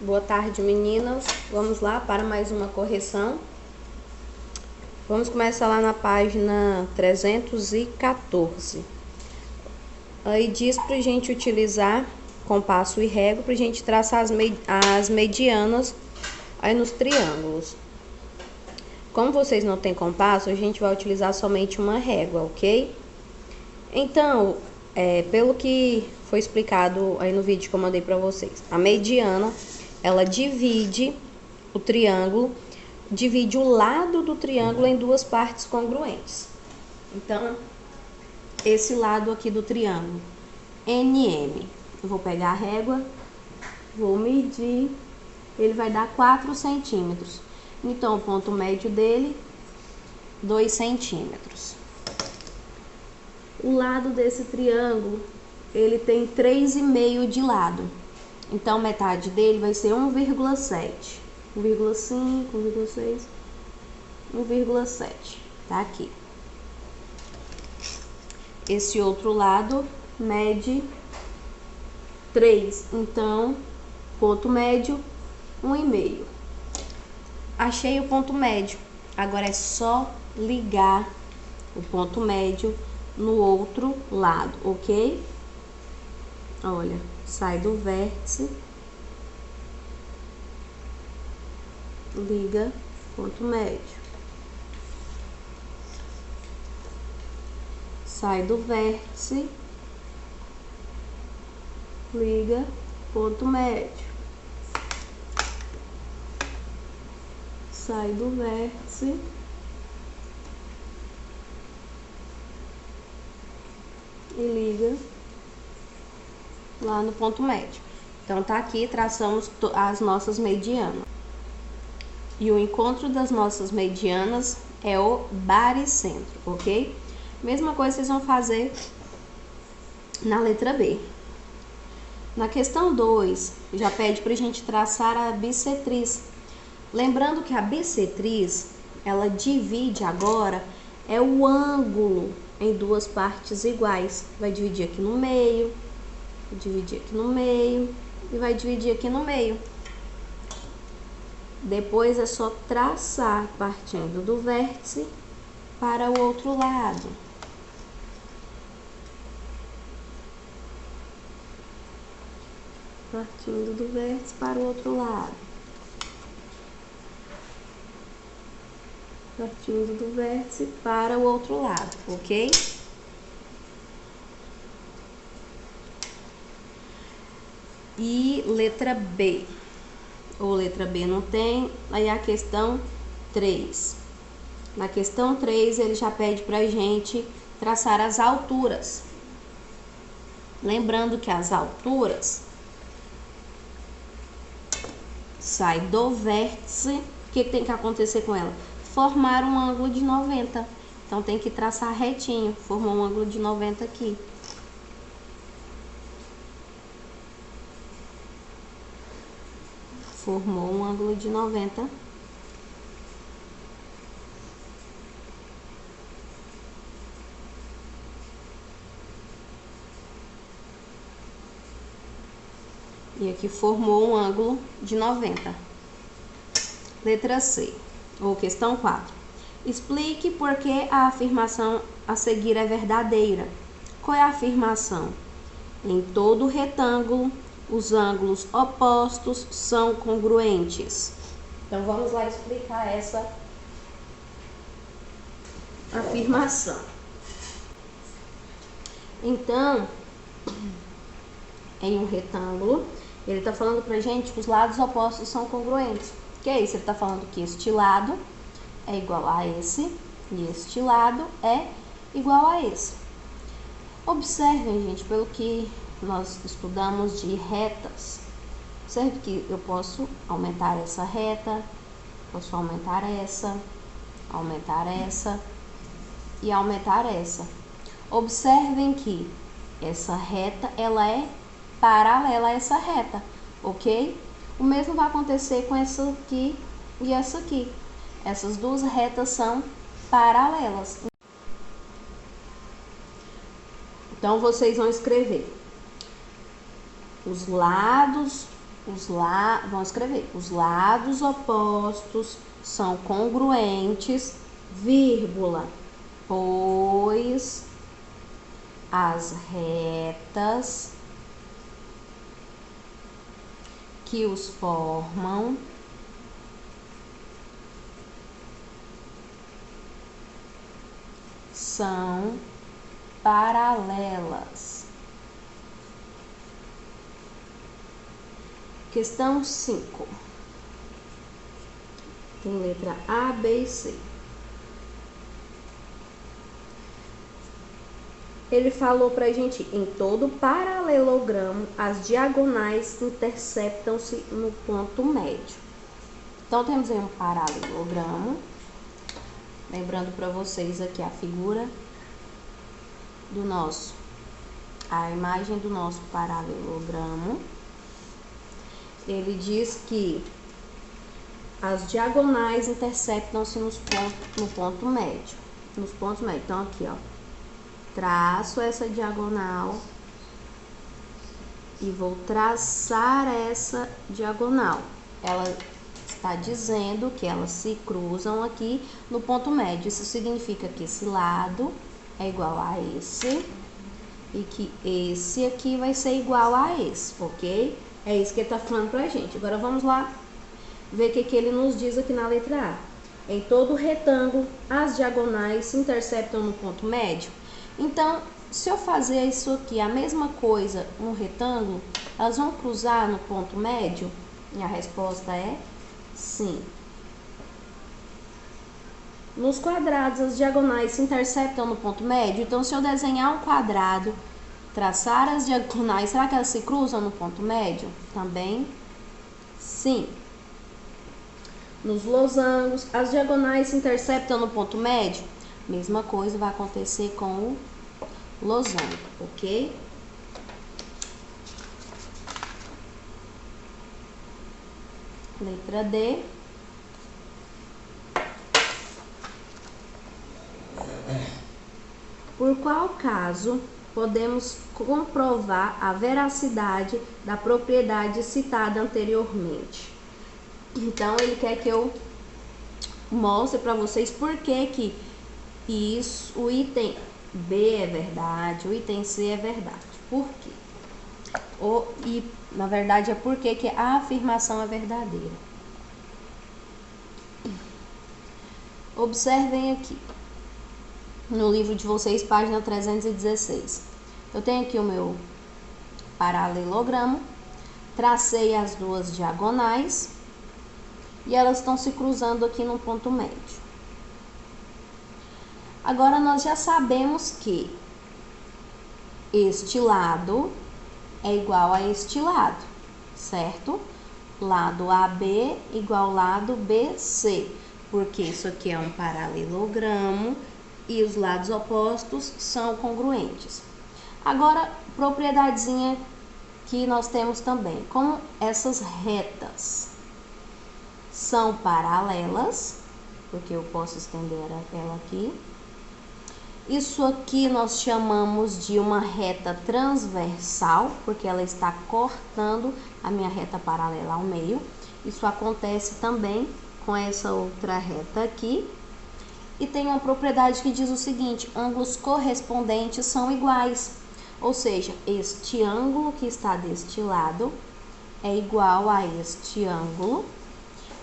Boa tarde, meninas. Vamos lá para mais uma correção. Vamos começar lá na página 314. Aí diz pra gente utilizar compasso e régua pra gente traçar as medianas aí nos triângulos. Como vocês não têm compasso, a gente vai utilizar somente uma régua, ok? Então, pelo que foi explicado aí no vídeo que eu mandei pra vocês, a mediana, ela divide o triângulo, divide o lado do triângulo em duas partes congruentes. Então, esse lado aqui do triângulo, NM, eu vou pegar a régua, vou medir, ele vai dar 4 centímetros. Então, o ponto médio dele, 2 centímetros. O lado desse triângulo, ele tem 3,5 de lado. Então, metade dele vai ser 1,7. 1,5, 1,6, 1,7. Tá aqui. Esse outro lado mede 3. Então, ponto médio, 1,5. Achei o ponto médio. Agora é só ligar o ponto médio no outro lado, ok? Olha, sai do vértice, liga ponto médio. Sai do vértice, liga ponto médio. Sai do vértice, e liga lá no ponto médio. Então, tá aqui, traçamos as nossas medianas. E o encontro das nossas medianas é o baricentro, ok? Mesma coisa vocês vão fazer na letra B. Na questão 2, já pede pra gente traçar a bissetriz. Lembrando que a bissetriz, ela divide agora, é o ângulo em duas partes iguais. Vai dividir aqui no meio, vai dividir aqui no meio e vai dividir aqui no meio. Depois é só traçar partindo do vértice para o outro lado. Partindo do vértice para o outro lado. Partindo do vértice para o outro lado, ok? E letra B. Ou letra B não tem, aí a questão 3. Na questão 3, ele já pede pra gente traçar as alturas. Lembrando que as alturas sai do vértice, o que tem que acontecer com ela? Formar um ângulo de 90. Então, tem que traçar retinho, formar um ângulo de 90 aqui. Formou um ângulo de 90. E aqui formou um ângulo de 90. Letra C, ou questão 4. Explique por que a afirmação a seguir é verdadeira. Qual é a afirmação? Em todo retângulo, os ângulos opostos são congruentes. Então, vamos lá explicar essa afirmação. Então, em um retângulo, ele está falando pra gente que os lados opostos são congruentes. Que é isso? Ele está falando que este lado é igual a esse e este lado é igual a esse. Observem, gente, pelo que nós estudamos de retas. Observe que eu posso aumentar essa reta, posso aumentar essa e aumentar essa. Observem que essa reta, ela é paralela a essa reta, ok? O mesmo vai acontecer com essa aqui e essa aqui. Essas duas retas são paralelas. Então, vocês vão escrever os lados vamos escrever, os lados opostos são congruentes, vírgula, pois as retas que os formam são paralelas. Questão 5. Tem letra A, B e C. Ele falou pra gente, em todo paralelogramo, as diagonais interceptam-se no ponto médio. Então, temos aí um paralelogramo. Lembrando para vocês aqui a figura a imagem do nosso paralelogramo. Ele diz que as diagonais interceptam-se no ponto médio. Nos pontos médios. Então, aqui, ó. Traço essa diagonal e vou traçar essa diagonal. Ela está dizendo que elas se cruzam aqui no ponto médio. Isso significa que esse lado é igual a esse e que esse aqui vai ser igual a esse, ok? É isso que ele está falando pra gente. Agora vamos lá ver o que ele nos diz aqui na letra A. Em todo retângulo, as diagonais se interceptam no ponto médio. Então, se eu fazer isso aqui, a mesma coisa no retângulo, elas vão cruzar no ponto médio? E a resposta é sim. Nos quadrados, as diagonais se interceptam no ponto médio. Então, se eu desenhar um quadrado, traçar as diagonais, será que elas se cruzam no ponto médio? Também sim. Nos losangos, as diagonais se interceptam no ponto médio? Mesma coisa vai acontecer com o losango, ok? Letra D. Por qual caso podemos comprovar a veracidade da propriedade citada anteriormente? Então, ele quer que eu mostre para vocês por que isso, o item B é verdade, o item C é verdade. Por quê? E, na verdade, é porque que a afirmação é verdadeira. Observem aqui, no livro de vocês, página 316. Eu tenho aqui o meu paralelogramo, tracei as duas diagonais e elas estão se cruzando aqui no ponto médio. Agora, nós já sabemos que este lado é igual a este lado, certo? Lado AB igual lado BC, porque isso aqui é um paralelogramo e os lados opostos são congruentes. Agora, propriedadezinha que nós temos também. Como essas retas são paralelas, porque eu posso estender ela aqui, isso aqui nós chamamos de uma reta transversal, porque ela está cortando a minha reta paralela ao meio. Isso acontece também com essa outra reta aqui. E tem uma propriedade que diz o seguinte: ângulos correspondentes são iguais. Ou seja, este ângulo que está deste lado é igual a este ângulo,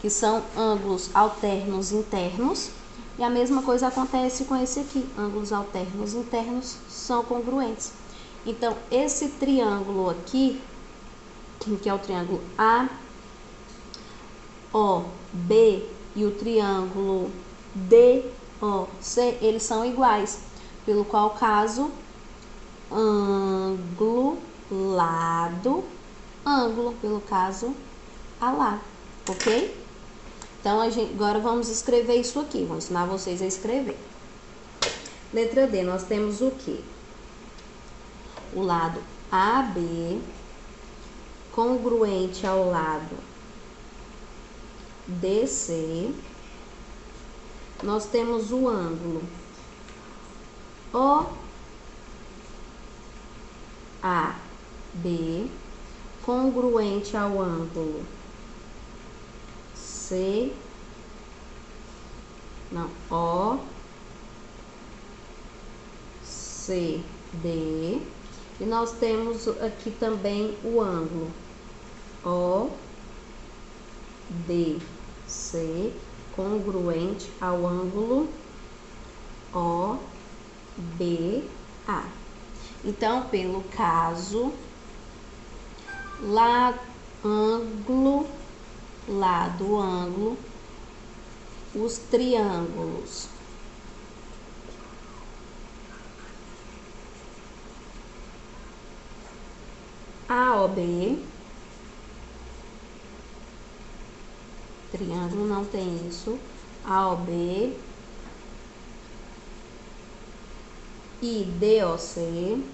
que são ângulos alternos internos. E a mesma coisa acontece com esse aqui, ângulos alternos internos são congruentes. Então, esse triângulo aqui, que é o triângulo AOB e o triângulo DOC, eles são iguais, pelo qual caso, ângulo, lado, ângulo, pelo caso, a lado, ok? Então, agora vamos escrever isso aqui. Vou ensinar vocês a escrever. Letra D, nós temos o quê? O lado AB congruente ao lado DC. Nós temos o ângulo OAB congruente ao ângulo OCD. E nós temos aqui também o ângulo ODC congruente ao ângulo OBA. Então, pelo caso, lá do ângulo, os triângulos AOB, triângulo não tem isso, AOB e DOC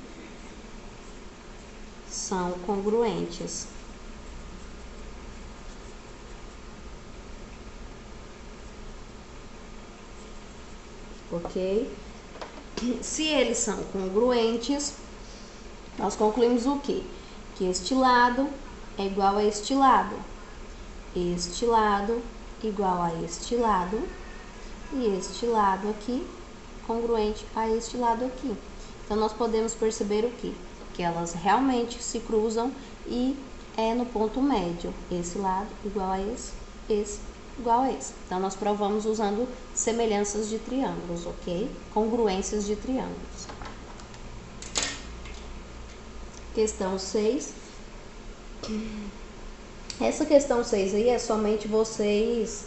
são congruentes. Ok? Se eles são congruentes, nós concluímos o quê? Que este lado é igual a este lado igual a este lado, e este lado aqui congruente a este lado aqui. Então, nós podemos perceber o quê? Que elas realmente se cruzam e é no ponto médio. Esse lado igual a esse igual a esse. Então, nós provamos usando semelhanças de triângulos, ok? Congruências de triângulos. Questão 6. Essa questão 6 aí é somente vocês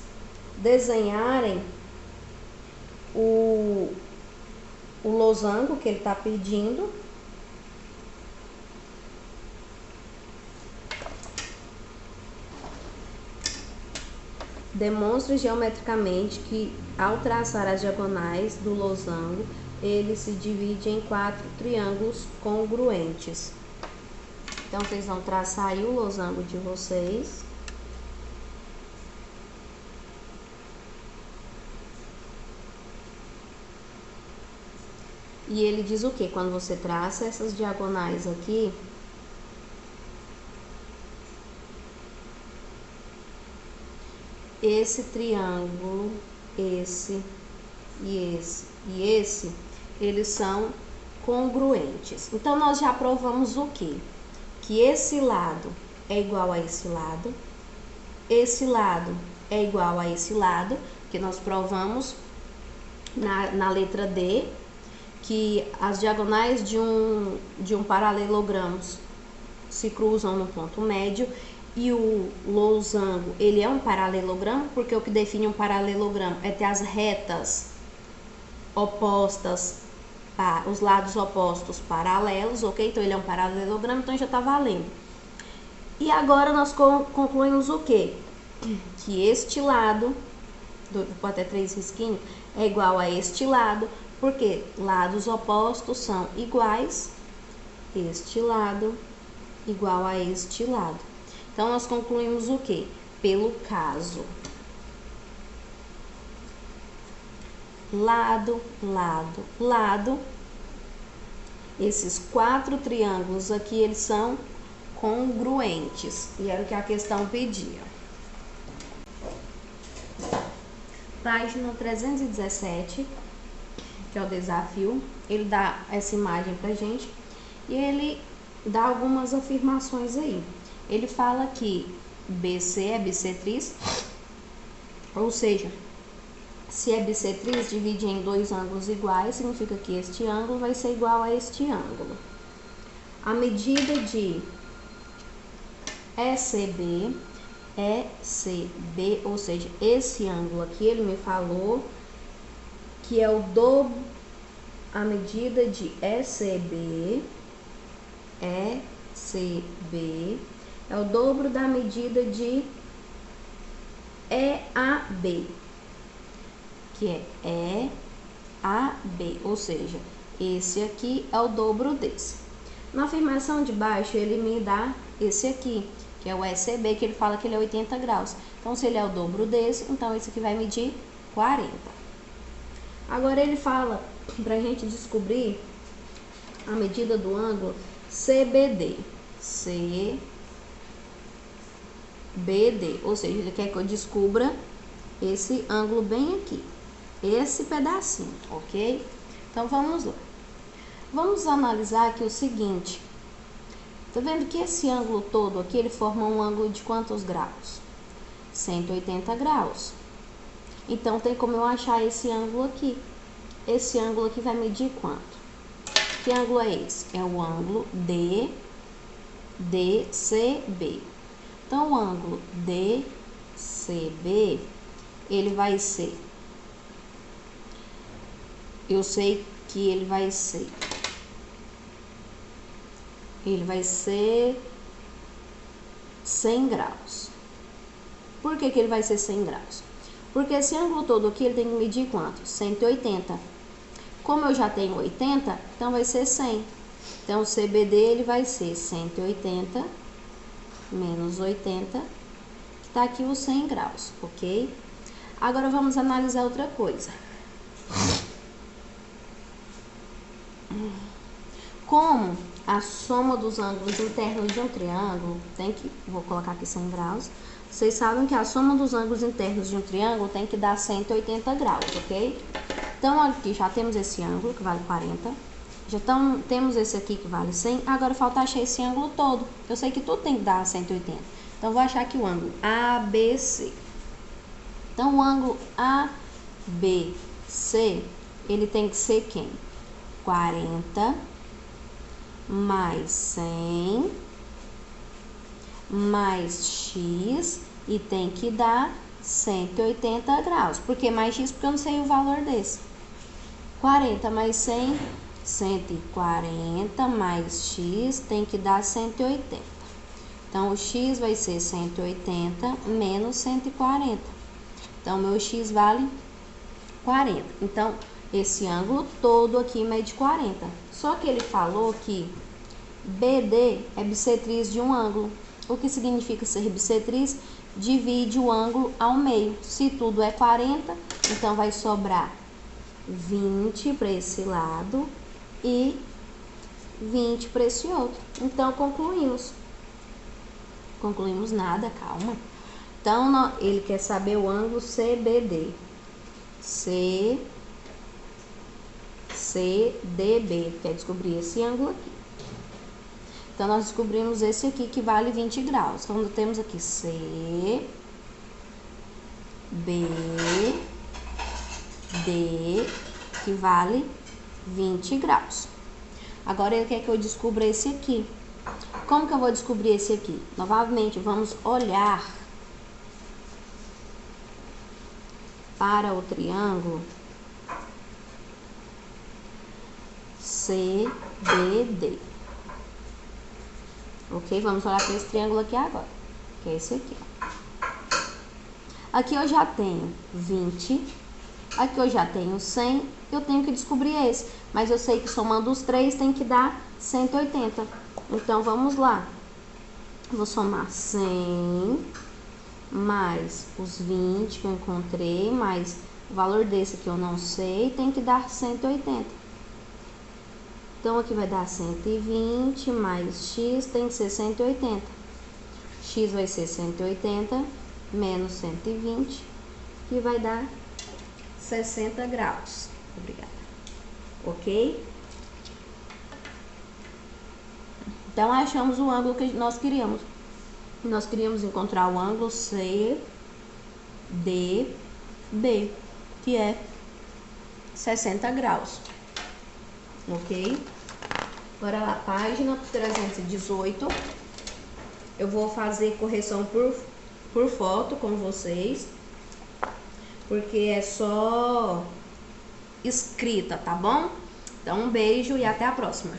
desenharem o losango que ele está pedindo. Demonstre geometricamente que, ao traçar as diagonais do losango, ele se divide em 4 triângulos congruentes. Então, vocês vão traçar aí o losango de vocês. E ele diz o quê? Quando você traça essas diagonais aqui, esse triângulo, esse e esse e esse, eles são congruentes. Então, nós já provamos o quê? Que esse lado é igual a esse lado é igual a esse lado, que nós provamos na letra D, que as diagonais de um paralelogramo se cruzam no ponto médio, e o losango, ele é um paralelogramo, porque o que define um paralelogramo é ter as retas opostas, os lados opostos paralelos, ok? Então, ele é um paralelogramo, então já tá valendo. E agora, nós concluímos o quê? Que este lado, vou até 3 risquinhos, é igual a este lado, porque lados opostos são iguais, este lado igual a este lado. Então, nós concluímos o quê? Pelo caso lado, lado, lado, esses 4 triângulos aqui, eles são congruentes. E era o que a questão pedia. Página 317, que é o desafio. Ele dá essa imagem pra gente e ele dá algumas afirmações aí. Ele fala que BC é bissetriz, ou seja, se é bissetriz, divide em 2 ângulos iguais, significa que este ângulo vai ser igual a este ângulo. A medida de ECB, ou seja, esse ângulo aqui, ele me falou que é o dobro, a medida de ECB é o dobro da medida de EAB, que é EAB, ou seja, esse aqui é o dobro desse. Na afirmação de baixo, ele me dá esse aqui, que é o ECB, que ele fala que ele é 80 graus. Então, se ele é o dobro desse, então esse aqui vai medir 40. Agora, ele fala pra gente descobrir a medida do ângulo CBD. CBD. BD, ou seja, ele quer que eu descubra esse ângulo bem aqui, esse pedacinho, ok? Então, vamos lá. Vamos analisar aqui o seguinte. Tá vendo que esse ângulo todo aqui, ele forma um ângulo de quantos graus? 180 graus. Então, tem como eu achar esse ângulo aqui. Esse ângulo aqui vai medir quanto? Que ângulo é esse? É o ângulo DCB. Então, o ângulo DCB, ele vai ser... Eu sei que ele vai ser 100 graus. Por que ele vai ser 100 graus? Porque esse ângulo todo aqui, ele tem que medir quanto? 180. Como eu já tenho 80, então vai ser 100. Então, o CBD, ele vai ser 180 menos 80, que tá aqui os 100 graus, ok? Agora, vamos analisar outra coisa. Como a soma dos ângulos internos de um triângulo vou colocar aqui 100 graus. Vocês sabem que a soma dos ângulos internos de um triângulo tem que dar 180 graus, ok? Então, aqui já temos esse ângulo, que vale 40. Temos esse aqui, que vale 100. Agora, falta achar esse ângulo todo. Eu sei que tudo tem que dar 180. Então, vou achar aqui o ângulo ABC. Então, o ângulo ABC, ele tem que ser quem? 40 mais 100 mais x, e tem que dar 180 graus. Por que mais x? Porque eu não sei o valor desse. 40 mais 100, 140 mais x tem que dar 180. Então, o x vai ser 180 menos 140. Então, meu x vale 40. Então, esse ângulo todo aqui mede 40. Só que ele falou que BD é bissetriz de um ângulo. O que significa ser bissetriz? Divide o ângulo ao meio. Se tudo é 40, então vai sobrar 20 para esse lado e 20 para esse outro. Então, concluímos. Concluímos nada, calma. Então, ele quer saber o ângulo CBD. CDB, quer descobrir esse ângulo aqui. Então, nós descobrimos esse aqui, que vale 20 graus. Então, temos aqui CBD, que vale 20 graus. Agora, ele quer que eu descubra esse aqui. Como que eu vou descobrir esse aqui? Novamente, vamos olhar para o triângulo CBD. Ok? Vamos olhar para esse triângulo aqui agora, que é esse aqui. Aqui eu já tenho 20, aqui eu já tenho 100, eu tenho que descobrir esse. Mas eu sei que somando os três tem que dar 180. Então, vamos lá. Vou somar 100 mais os 20 que eu encontrei, mais o valor desse que eu não sei, tem que dar 180. Então, aqui vai dar 120 mais x tem que ser 180. X vai ser 180 menos 120, que vai dar 60 graus. Obrigada. Ok? Então, achamos o ângulo que nós queríamos. Nós queríamos encontrar o ângulo CDB, que é 60 graus. Ok? Agora lá, página 318. Eu vou fazer correção por foto com vocês, porque é só escrita, tá bom? Então, um beijo e até a próxima.